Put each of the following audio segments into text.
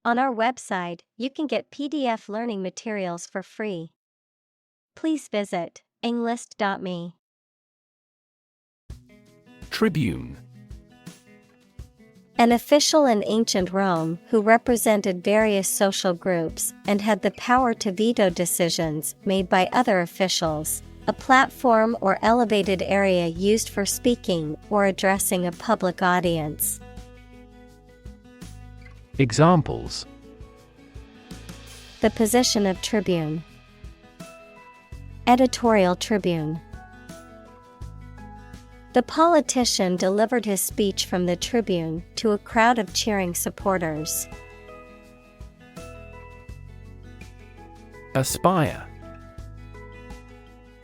On our website, you can get PDF learning materials for free. Please visit englist.me. Tribune. An official in ancient Rome who represented various social groups and had the power to veto decisions made by other officials, a platform or elevated area used for speaking or addressing a public audience. Examples: The position of tribune. Editorial tribune. The politician delivered his speech from the tribune to a crowd of cheering supporters. Aspire.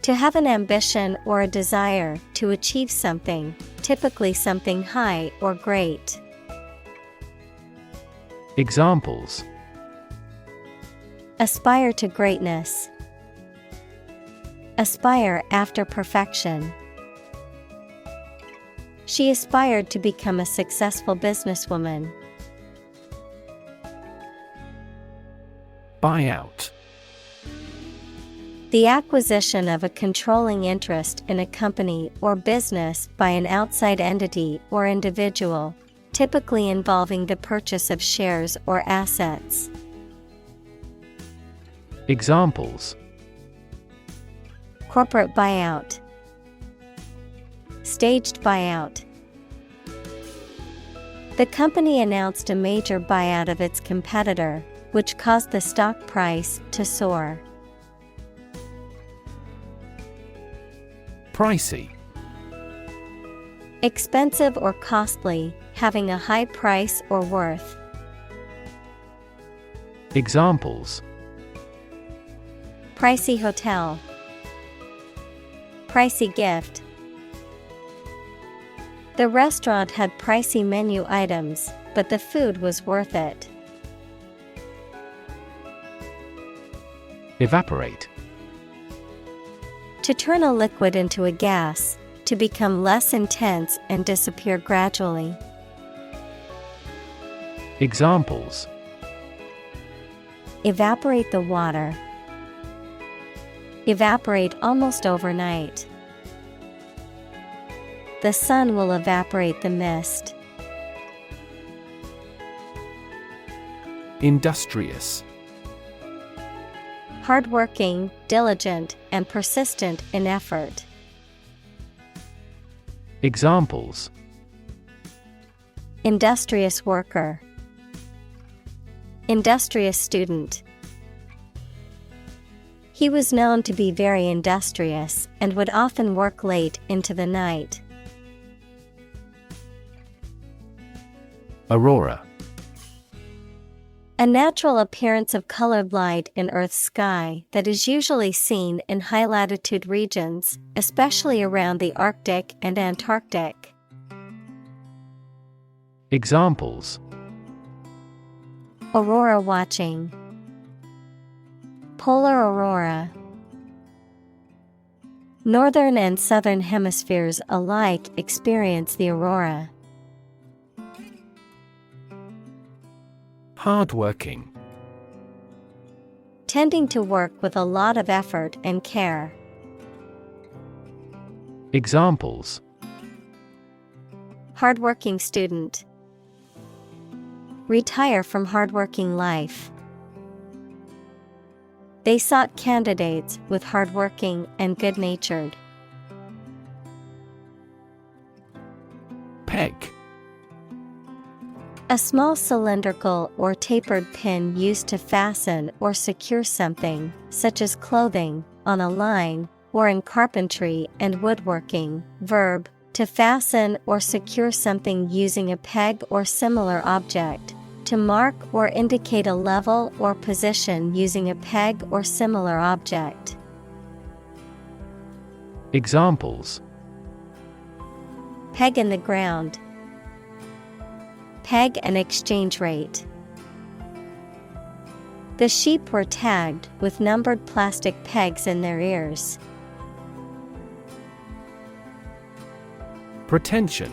To have an ambition or a desire to achieve something, typically something high or great. Examples: Aspire to greatness. Aspire after perfection. She aspired to become a successful businesswoman. Buyout. The acquisition of a controlling interest in a company or business by an outside entity or individual, typically involving the purchase of shares or assets. Examples: Corporate buyout. Staged buyout. The company announced a major buyout of its competitor, which caused the stock price to soar. Pricey. Expensive or costly, having a high price or worth. Examples: Pricey hotel. Pricey gift. The restaurant had pricey menu items, but the food was worth it. Evaporate. To turn a liquid into a gas, to become less intense and disappear gradually. Examples: Evaporate the water. Evaporate almost overnight. The sun will evaporate the mist. Industrious. Hardworking, diligent, and persistent in effort. Examples: Industrious worker. Industrious student. He was known to be very industrious and would often work late into the night. Aurora. A natural appearance of colored light in Earth's sky that is usually seen in high-latitude regions, especially around the Arctic and Antarctic. Examples: Aurora watching. Polar aurora. Northern and southern hemispheres alike experience the aurora. Hardworking. Tending to work with a lot of effort and care. Examples: Hardworking student. Retire from hardworking life. They sought candidates with hardworking and good-natured. Peg. A small cylindrical or tapered pin used to fasten or secure something, such as clothing, on a line, or in carpentry and woodworking. Verb, to fasten or secure something using a peg or similar object. To mark or indicate a level or position using a peg or similar object. Examples: Peg in the ground. Peg an exchange rate. The sheep were tagged with numbered plastic pegs in their ears. Pretension.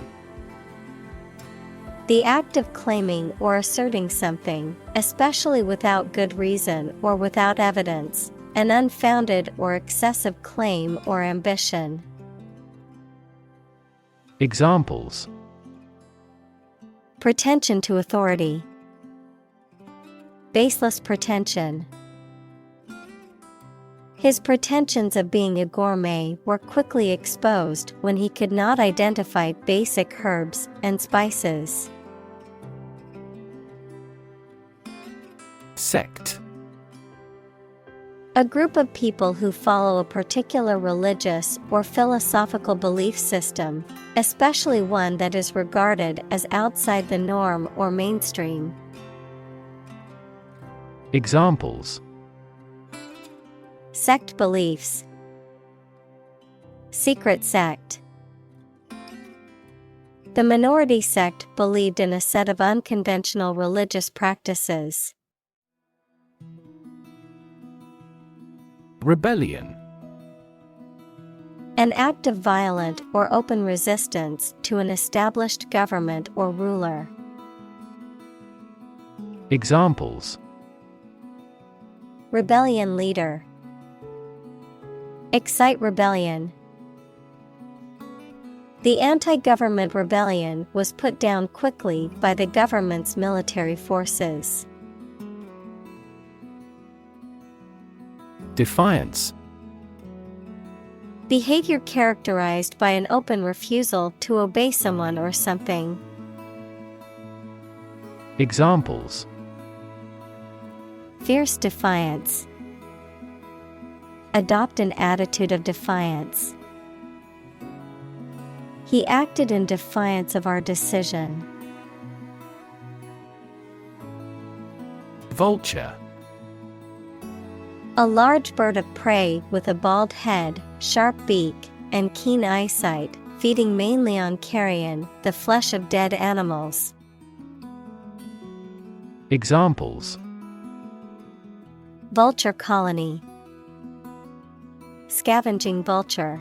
The act of claiming or asserting something, especially without good reason or without evidence, an unfounded or excessive claim or ambition. Examples: Pretension to authority. Baseless pretension. His pretensions of being a gourmet were quickly exposed when he could not identify basic herbs and spices. Sect. A group of people who follow a particular religious or philosophical belief system, especially one that is regarded as outside the norm or mainstream. Examples: Sect beliefs. Secret sect. The minority sect believed in a set of unconventional religious practices. Rebellion. An act of violent or open resistance to an established government or ruler. Examples: Rebellion leader. Excite rebellion. The anti-government rebellion was put down quickly by the government's military forces. Defiance. Behavior characterized by an open refusal to obey someone or something. Examples: Fierce defiance. Adopt an attitude of defiance. He acted in defiance of our decision. Vulture. A large bird of prey with a bald head, sharp beak, and keen eyesight, feeding mainly on carrion, the flesh of dead animals. Examples: Vulture colony. Scavenging vulture.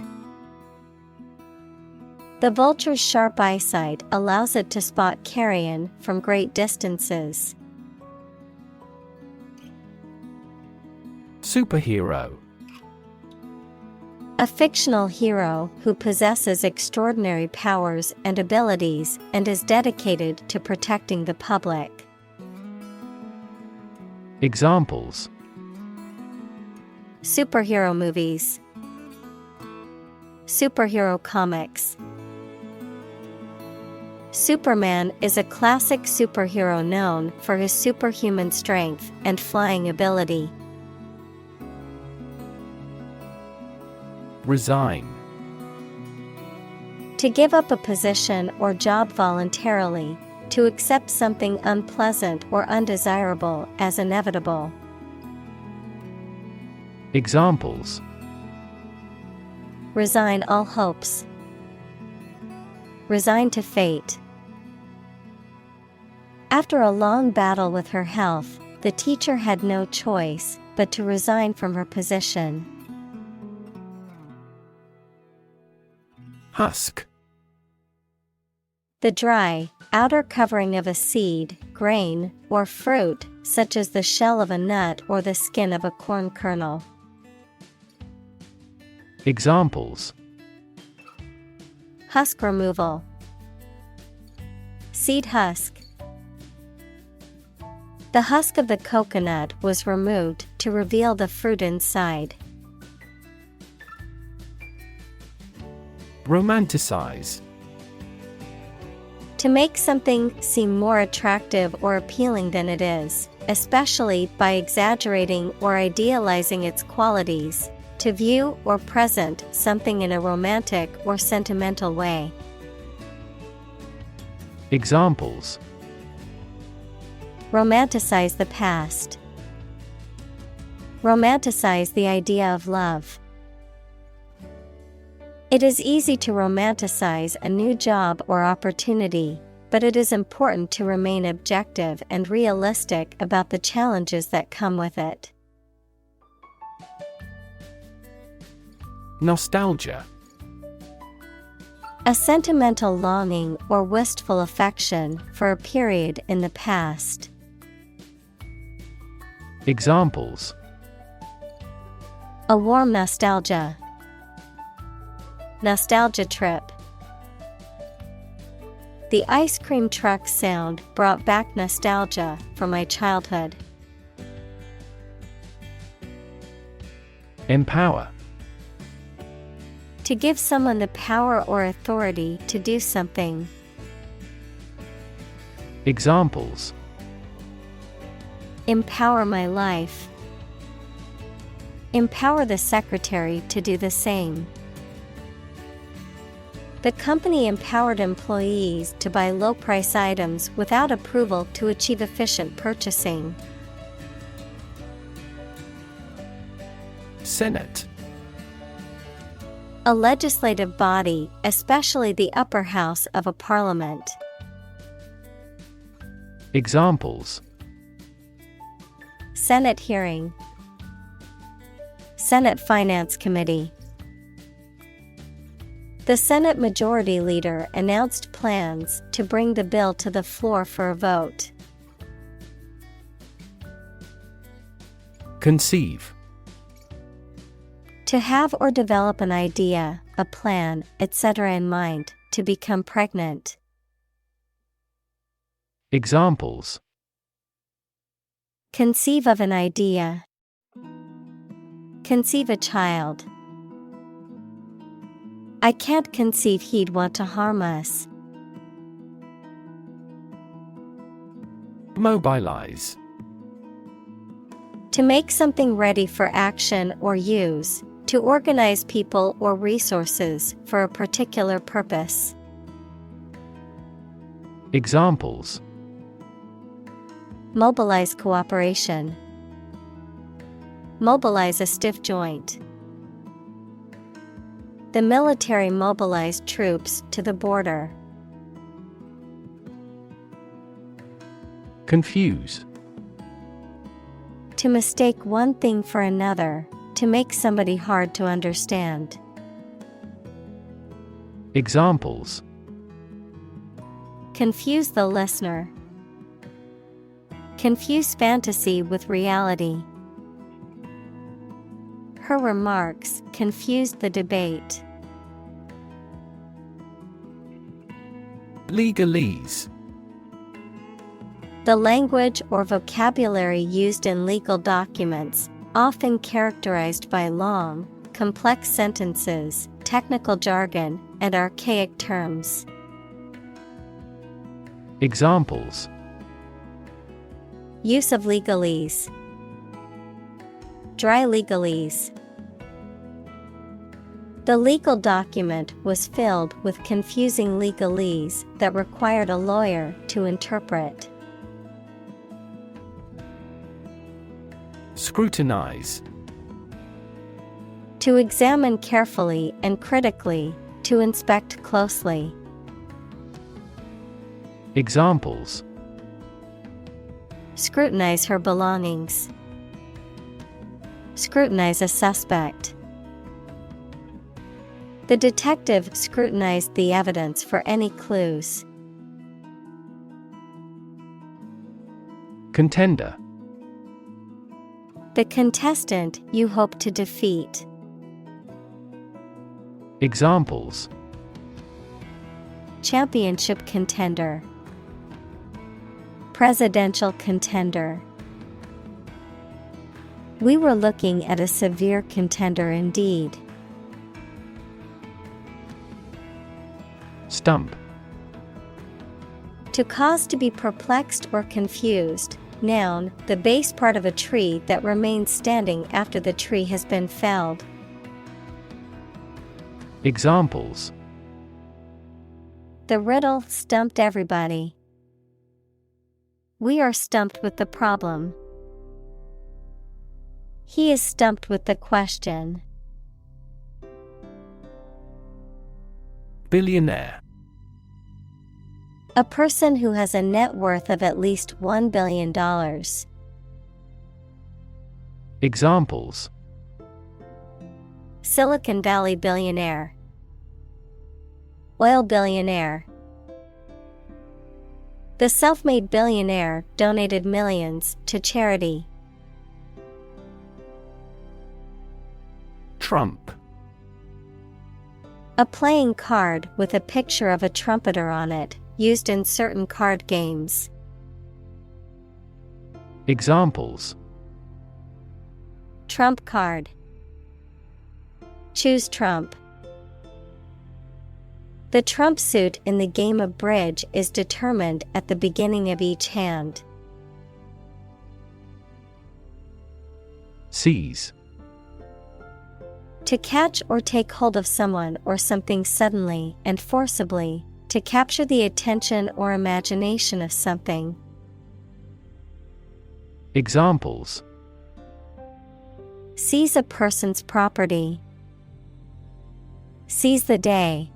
The vulture's sharp eyesight allows it to spot carrion from great distances. Superhero. A fictional hero who possesses extraordinary powers and abilities and is dedicated to protecting the public. Examples: Superhero movies. Superhero comics. Superman is a classic superhero known for his superhuman strength and flying ability. Resign. To give up a position or job voluntarily, to accept something unpleasant or undesirable as inevitable. Examples: Resign all hopes. Resign to fate. After a long battle with her health, the teacher had no choice but to resign from her position. Husk. The dry, outer covering of a seed, grain, or fruit, such as the shell of a nut or the skin of a corn kernel. Examples: Husk removal. Seed husk. The husk of the coconut was removed to reveal the fruit inside. Romanticize. To make something seem more attractive or appealing than it is, especially by exaggerating or idealizing its qualities. To view or present something in a romantic or sentimental way. Examples: Romanticize the past. Romanticize the idea of love. It is easy to romanticize a new job or opportunity, but it is important to remain objective and realistic about the challenges that come with it. Nostalgia. A sentimental longing or wistful affection for a period in the past. Examples: A warm nostalgia. Nostalgia trip. The ice cream truck sound brought back nostalgia from my childhood. Empower. To give someone the power or authority to do something. Examples: Empower my life. Empower the secretary to do the same. The company empowered employees to buy low-price items without approval to achieve efficient purchasing. Senate. A legislative body, especially the upper house of a parliament. Examples: Senate hearing. Senate Finance Committee. The Senate Majority Leader announced plans to bring the bill to the floor for a vote. Conceive. To have or develop an idea, a plan, etc. in mind, to become pregnant. Examples: Conceive of an idea. Conceive a child. I can't conceive he'd want to harm us. Mobilize. To make something ready for action or use, to organize people or resources for a particular purpose. Examples: Mobilize cooperation. Mobilize a stiff joint. The military mobilized troops to the border. Confuse. To mistake one thing for another, to make somebody hard to understand. Examples: Confuse the listener. Confuse fantasy with reality. Her remarks confused the debate. Legalese. The language or vocabulary used in legal documents, often characterized by long, complex sentences, technical jargon, and archaic terms. Examples: Use of legalese. Dry legalese. The legal document was filled with confusing legalese that required a lawyer to interpret. Scrutinize. To examine carefully and critically, to inspect closely. Examples: Scrutinize her belongings. Scrutinize a suspect. The detective scrutinized the evidence for any clues. Contender. The contestant you hope to defeat. Examples: Championship contender. Presidential contender. We were looking at a severe contender indeed. Stump. To cause to be perplexed or confused. Noun, the base part of a tree that remains standing after the tree has been felled. Examples: The riddle stumped everybody. We are stumped with the problem. He is stumped with the question. Billionaire. A person who has a net worth of at least $1 billion. Examples: Silicon Valley billionaire. Oil billionaire. The self-made billionaire donated millions to charity. Trump. A playing card with a picture of a trumpeter on it, used in certain card games. Examples: Trump card. Choose Trump. The trump suit in the game of bridge is determined at the beginning of each hand. Seize. To catch or take hold of someone or something suddenly and forcibly, to capture the attention or imagination of something. Examples: Seize a person's property. Seize the day.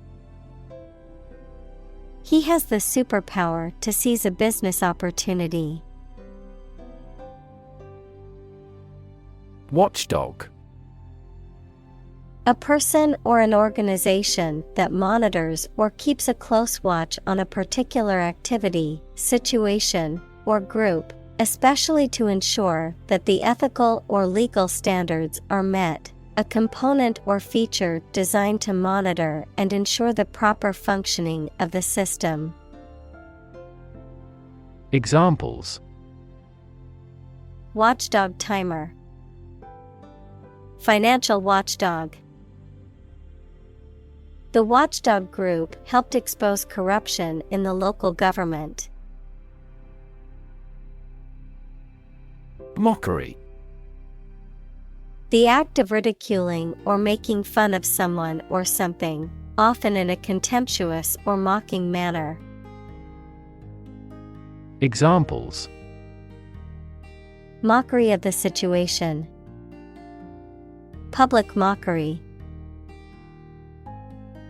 He has the superpower to seize a business opportunity. Watchdog. A person or an organization that monitors or keeps a close watch on a particular activity, situation, or group, especially to ensure that the ethical or legal standards are met. A component or feature designed to monitor and ensure the proper functioning of the system. Examples: Watchdog timer. Financial watchdog. The watchdog group helped expose corruption in the local government. Mockery. The act of ridiculing or making fun of someone or something, often in a contemptuous or mocking manner. Examples: Mockery of the situation. Public mockery.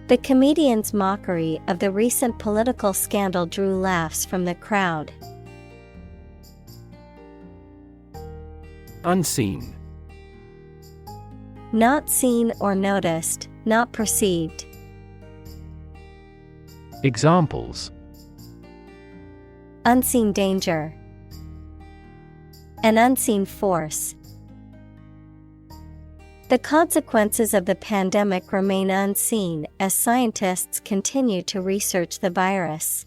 The comedian's mockery of the recent political scandal drew laughs from the crowd. Unseen. Not seen or noticed, not perceived. Examples: Unseen danger. An unseen force. The consequences of the pandemic remain unseen as scientists continue to research the virus.